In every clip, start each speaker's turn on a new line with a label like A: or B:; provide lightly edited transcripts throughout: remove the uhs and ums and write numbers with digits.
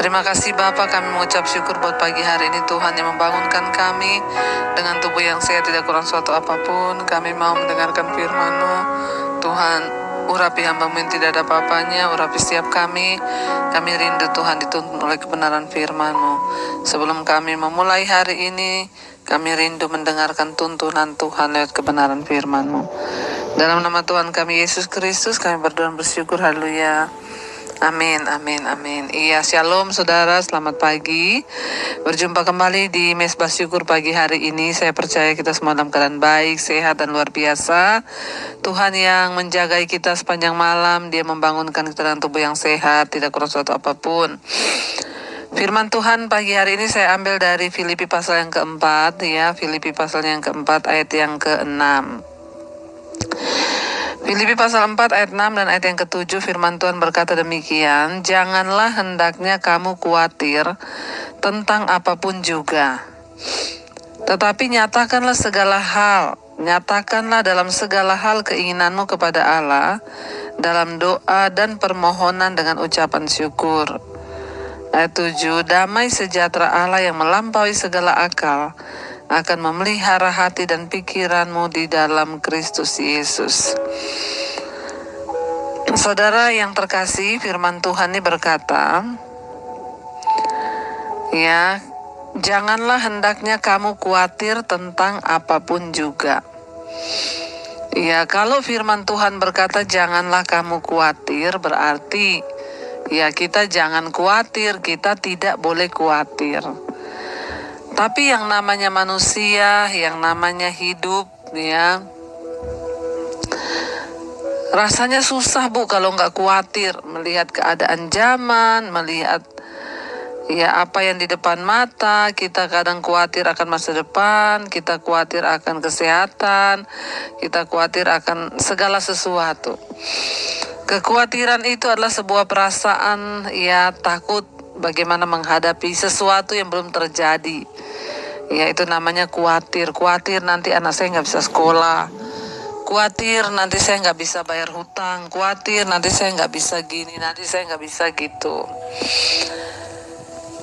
A: Terima kasih Bapa, kami mengucap syukur buat pagi hari ini Tuhan yang membangunkan kami dengan tubuh yang sehat, tidak kurang suatu apapun. Kami mau mendengarkan firman-Mu. Tuhan, urapi hamba-Mu yang tidak ada apa-apanya, urapi setiap kami. Kami rindu Tuhan dituntun oleh kebenaran firman-Mu. Sebelum kami memulai hari ini, kami rindu mendengarkan tuntunan Tuhan lewat kebenaran firman-Mu. Dalam nama Tuhan kami Yesus Kristus, kami berdoa dan bersyukur. Haleluya. Amin, amin, amin. Iya, shalom saudara, selamat pagi. Berjumpa kembali di Mesbah Syukur pagi hari ini. Saya percaya kita semua dalam keadaan baik, sehat, dan luar biasa. Tuhan yang menjagai kita sepanjang malam, Dia membangunkan kita dengan tubuh yang sehat, tidak kurang suatu apapun. Firman Tuhan pagi hari ini saya ambil dari Filipi pasal yang keempat, ya. Filipi pasal yang keempat ayat yang ke-6. Filipi pasal 4 ayat 6 dan ayat yang ke-7, firman Tuhan berkata demikian, janganlah hendaknya kamu khawatir tentang apapun juga, tetapi nyatakanlah dalam segala hal keinginanmu kepada Allah, dalam doa dan permohonan dengan ucapan syukur. Ayat 7, damai sejahtera Allah yang melampaui segala akal akan memelihara hati dan pikiranmu di dalam Kristus Yesus. Saudara yang terkasih, firman Tuhan ini berkata, ya, janganlah hendaknya kamu khawatir tentang apapun juga. Ya, kalau firman Tuhan berkata janganlah kamu khawatir, berarti ya kita jangan khawatir, kita tidak boleh khawatir. Tapi yang namanya manusia, yang namanya hidup, ya, rasanya susah Bu kalau nggak khawatir melihat keadaan zaman, melihat ya apa yang di depan mata. Kita kadang khawatir akan masa depan, kita khawatir akan kesehatan, kita khawatir akan segala sesuatu. Kekhawatiran itu adalah sebuah perasaan ya takut bagaimana menghadapi sesuatu yang belum terjadi. Ya, itu namanya khawatir. Khawatir nanti anak saya nggak bisa sekolah, khawatir nanti saya nggak bisa bayar hutang, khawatir nanti saya nggak bisa gini, nanti saya nggak bisa gitu.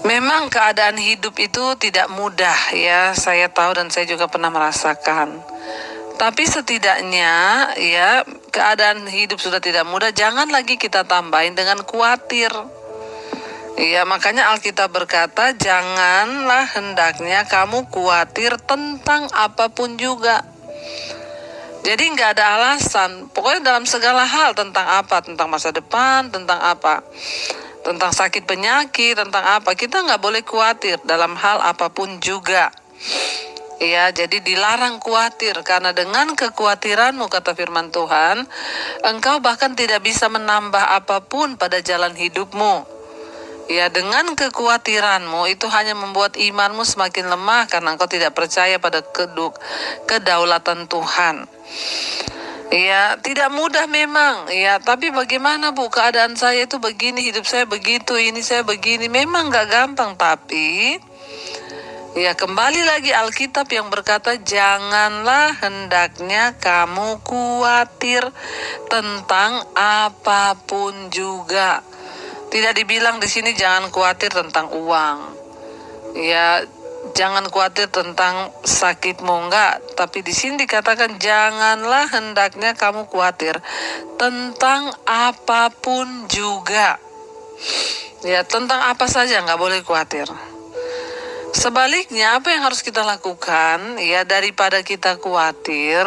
A: Memang keadaan hidup itu tidak mudah ya, saya tahu dan saya juga pernah merasakan. Tapi setidaknya ya, keadaan hidup sudah tidak mudah, jangan lagi kita tambahin dengan khawatir. Ya, makanya Alkitab berkata, janganlah hendaknya kamu khawatir tentang apapun juga. Jadi nggak ada alasan, pokoknya dalam segala hal. Tentang apa? Tentang masa depan, tentang apa? Tentang sakit penyakit, tentang apa? Kita nggak boleh khawatir dalam hal apapun juga. Ya, jadi dilarang khawatir, karena dengan kekhawatiranmu, kata firman Tuhan, engkau bahkan tidak bisa menambah apapun pada jalan hidupmu. Ya, dengan kekhawatiranmu itu hanya membuat imanmu semakin lemah karena engkau tidak percaya pada kedaulatan Tuhan. Ya, tidak mudah memang. Ya, tapi bagaimana Bu, keadaan saya itu begini, hidup saya begitu, ini saya begini. Memang gak gampang, tapi ya kembali lagi Alkitab yang berkata janganlah hendaknya kamu khawatir tentang apapun juga. Tidak dibilang di sini jangan khawatir tentang uang. Ya, jangan khawatir tentang sakitmu, enggak. Tapi di sini dikatakan janganlah hendaknya kamu khawatir tentang apapun juga. Ya, tentang apa saja enggak boleh khawatir. Sebaliknya, apa yang harus kita lakukan? Ya, daripada kita khawatir,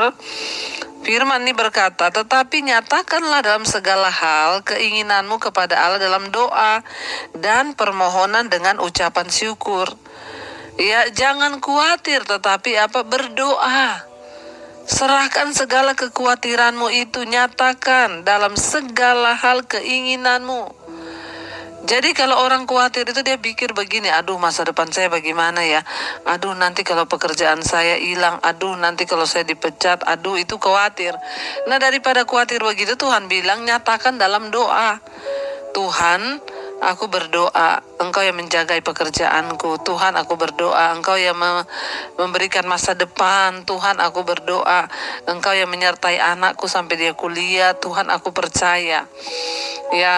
A: firman ini berkata, tetapi nyatakanlah dalam segala hal keinginanmu kepada Allah dalam doa dan permohonan dengan ucapan syukur. Ya, jangan khawatir, tetapi berdoa. Serahkan segala kekhawatiranmu itu, nyatakan dalam segala hal keinginanmu. Jadi kalau orang khawatir itu dia pikir begini, aduh masa depan saya bagaimana ya, aduh nanti kalau pekerjaan saya hilang, aduh nanti kalau saya dipecat, aduh itu khawatir. Nah, daripada khawatir begitu, Tuhan bilang nyatakan dalam doa. Tuhan, Aku berdoa, Engkau yang menjagai pekerjaanku. Tuhan, aku berdoa, Engkau yang memberikan masa depan. Tuhan, aku berdoa, Engkau yang menyertai anakku sampai dia kuliah. Tuhan, aku percaya. Ya,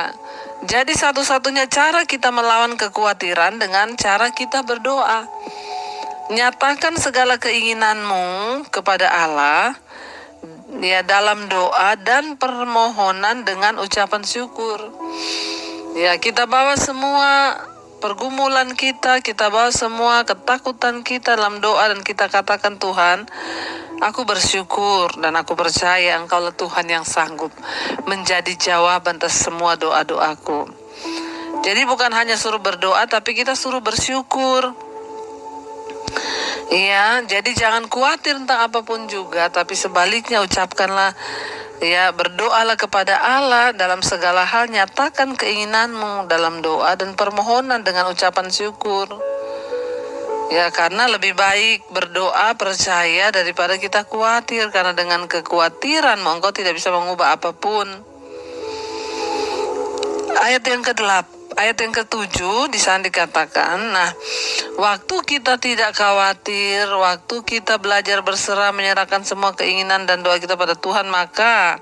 A: jadi satu-satunya cara kita melawan kekhawatiran dengan cara kita berdoa. Nyatakan segala keinginanmu kepada Allah, ya, dalam doa dan permohonan dengan ucapan syukur. Ya, kita bawa semua pergumulan kita bawa semua ketakutan kita dalam doa dan kita katakan, Tuhan, aku bersyukur dan aku percaya Engkaulah Tuhan yang sanggup menjadi jawaban atas semua doa-doaku. Jadi bukan hanya suruh berdoa, tapi kita suruh bersyukur. Iya, jadi jangan khawatir tentang apapun juga, tapi sebaliknya ucapkanlah, ya, berdoalah kepada Allah dalam segala hal, nyatakan keinginanmu dalam doa dan permohonan dengan ucapan syukur. Ya, karena lebih baik berdoa percaya daripada kita khawatir, karena dengan kekhawatiranmu engkau tidak bisa mengubah apapun. Ayat yang ke-7 di sana dikatakan, nah, waktu kita tidak khawatir, waktu kita belajar berserah, menyerahkan semua keinginan dan doa kita pada Tuhan, maka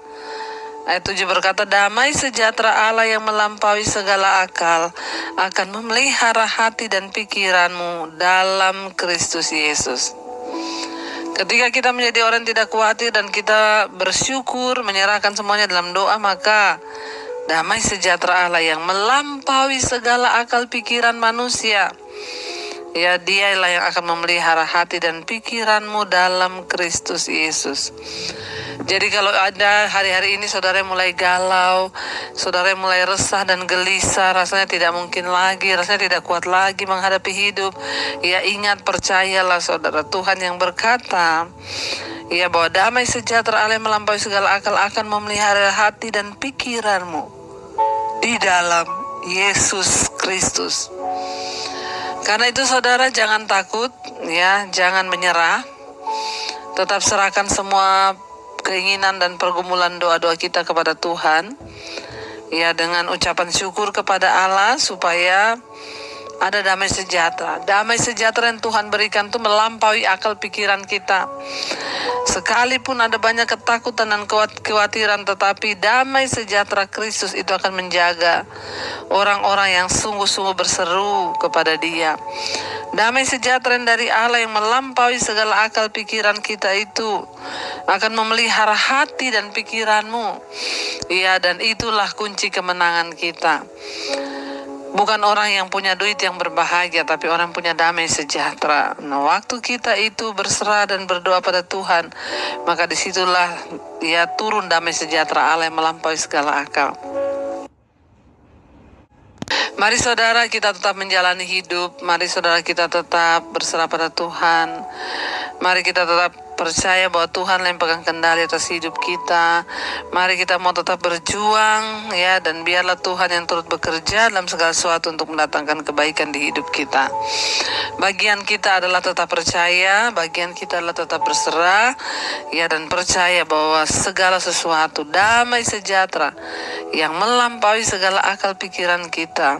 A: ayat 7 berkata, damai sejahtera Allah yang melampaui segala akal akan memelihara hati dan pikiranmu dalam Kristus Yesus. Ketika kita menjadi orang yang tidak khawatir dan kita bersyukur, menyerahkan semuanya dalam doa, maka damai sejahtera Allah yang melampaui segala akal pikiran manusia, ya, Dialah yang akan memelihara hati dan pikiranmu dalam Kristus Yesus. Jadi kalau ada hari-hari ini saudara mulai galau, saudara mulai resah dan gelisah, rasanya tidak mungkin lagi, rasanya tidak kuat lagi menghadapi hidup, ya, ingat, percayalah saudara, Tuhan yang berkata, ya, bahwa damai sejahtera Allah yang melampaui segala akal akan memelihara hati dan pikiranmu di dalam Yesus Kristus. Karena itu saudara jangan takut, ya, jangan menyerah. Tetap serahkan semua keinginan dan pergumulan doa-doa kita kepada Tuhan, ya, dengan ucapan syukur kepada Allah supaya ada damai sejahtera. Damai sejahtera yang Tuhan berikan itu melampaui akal pikiran kita. Sekalipun ada banyak ketakutan dan kekhawatiran, tetapi damai sejahtera Kristus itu akan menjaga orang-orang yang sungguh-sungguh berseru kepada Dia. Damai sejahtera dari Allah yang melampaui segala akal pikiran kita itu akan memelihara hati dan pikiranmu. Ya, dan itulah kunci kemenangan kita. Bukan orang yang punya duit yang berbahagia, tapi orang punya damai sejahtera. Nah, waktu kita itu berserah dan berdoa pada Tuhan, maka disitulah, ya, turun damai sejahtera Allah yang melampaui segala akal. Mari saudara kita tetap menjalani hidup. Mari saudara kita tetap berserah pada Tuhan. Mari kita tetap percaya bahwa Tuhan yang pegang kendali atas hidup kita. Mari kita mau tetap berjuang, ya, dan biarlah Tuhan yang turut bekerja dalam segala sesuatu untuk mendatangkan kebaikan di hidup kita. Bagian kita adalah tetap percaya, bagian kita adalah tetap berserah, ya, dan percaya bahwa segala sesuatu damai sejahtera yang melampaui segala akal pikiran kita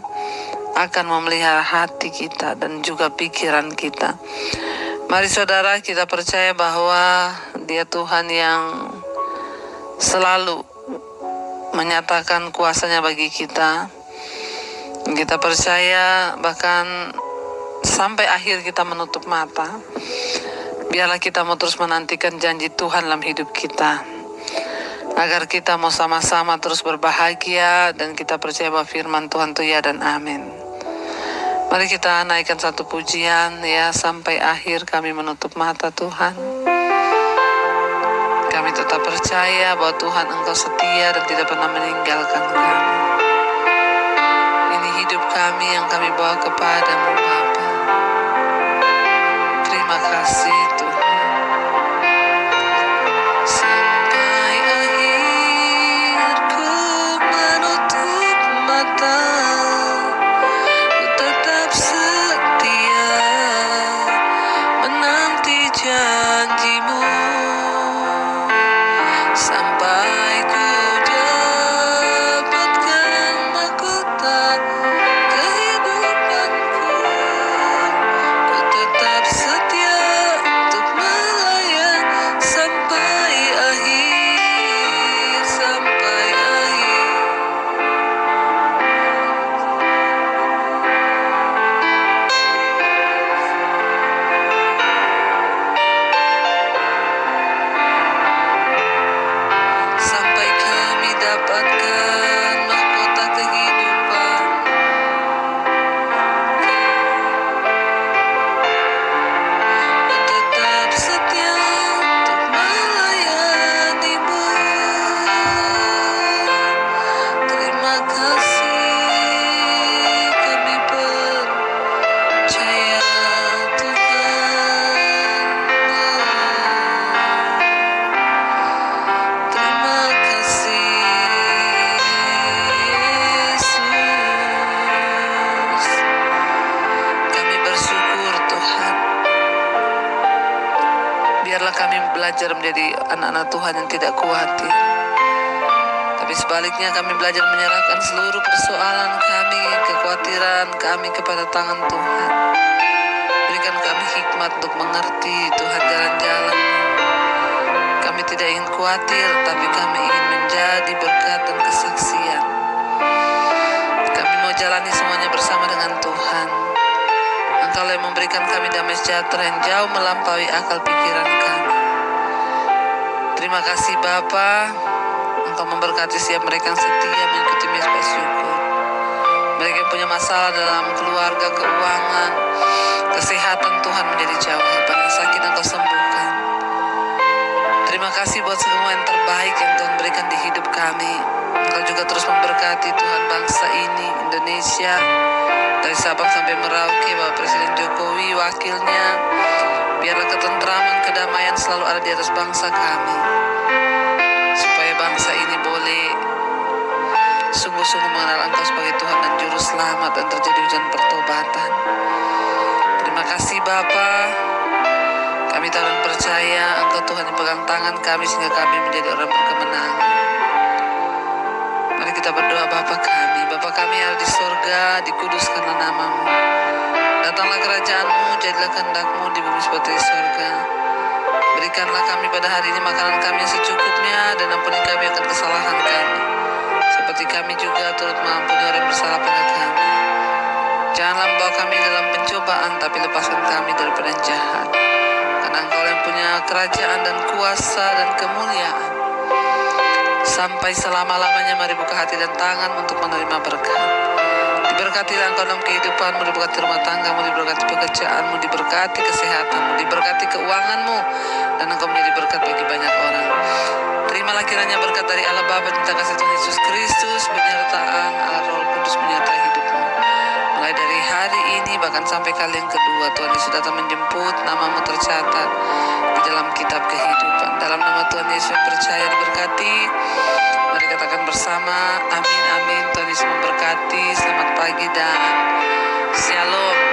A: akan memelihara hati kita dan juga pikiran kita. Mari saudara kita percaya bahwa Dia Tuhan yang selalu menyatakan kuasanya bagi kita. Kita percaya bahkan sampai akhir kita menutup mata. Biarlah kita mau terus menantikan janji Tuhan dalam hidup kita, agar kita mau sama-sama terus berbahagia dan kita percaya bahwa firman Tuhan itu ya dan amin. Mari kita naikkan satu pujian, ya, sampai akhir kami menutup mata Tuhan. Kami tetap percaya bahwa Tuhan Engkau setia dan tidak pernah meninggalkan kami. Ini hidup kami yang kami bawa kepadamu Bapa. Terima kasih Tuhan. Sampai akhir ku menutup mata, ku tetap setia menanti janjimu. Sampai ku dapatkan mahkota kami belajar menjadi anak-anak Tuhan yang tidak khawatir. Tapi sebaliknya kami belajar menyerahkan seluruh persoalan kami, kekhawatiran kami kepada tangan Tuhan. Berikan kami hikmat untuk mengerti Tuhan jalan-jalan. Kami tidak ingin khawatir, tapi kami ingin menjadi berkat dan kesaksian. Kami mau jalani semuanya bersama dengan Tuhan. Engkau yang memberikan kami damai sejahtera yang jauh melampaui akal pikiran kami. Terima kasih Bapa, Engkau memberkati setiap mereka yang setia mengikuti Mezbah Syukur. Mereka yang punya masalah dalam keluarga, keuangan, kesehatan, Tuhan menjadi jawaban. Yang sakit Engkau sembuhkan. Terima kasih buat semua yang terbaik yang Tuhan berikan di hidup kami. Engkau juga terus memberkati Tuhan bangsa ini, Indonesia, dari Sabang sampai Merauke, Bapak Presiden Jokowi, wakilnya. Biarlah ketentraman, kedamaian selalu ada di atas bangsa kami, supaya bangsa ini boleh sungguh-sungguh mengenal Engkau sebagai Tuhan dan Juru Selamat, dan terjadi hujan pertobatan. Terima kasih Bapa. Kami tahu dan percaya Engkau Tuhan yang pegang tangan kami sehingga kami menjadi orang berkemenangan. Mari kita berdoa. Bapa kami yang ada di sorga, dikuduskanlah nama-Mu. Datanglah kerajaan-Mu, jadilah kehendak-Mu di bumi seperti di sorga. Berikanlah kami pada hari ini makanan kami yang secukupnya, dan ampuni kami akan kesalahan kami, seperti kami juga turut mengampuni orang yang bersalah pada kami. Janganlah membawa kami dalam pencobaan, tapi lepaskan kami daripada yang jahat. Karena Engkau yang punya kerajaan dan kuasa dan kemuliaan sampai selama-lamanya. Mari buka hati dan tangan untuk menerima berkat. Diberkatilah Engkau dalam kehidupanmu, diberkati rumah tanggamu, diberkati pekerjaanmu, diberkati kesehatanmu, diberkati keuanganmu, dan Engkau menjadi berkat bagi banyak orang. Terimalah kiranya berkat dari Allah Bapa, cinta kasih Tuhan Yesus Kristus, penyertaan Allah Roh Kudus menyertai hidupmu. Mulai dari hari ini bahkan sampai kali yang kedua, Tuhan Yesus datang menjemput, namamu tercatat di dalam kitab kehidupan. Dalam nama Tuhan Yesus percaya diberkati. Mari katakan bersama, amin amin. Tuhan Yesus memberkati. Selamat pagi dan shalom.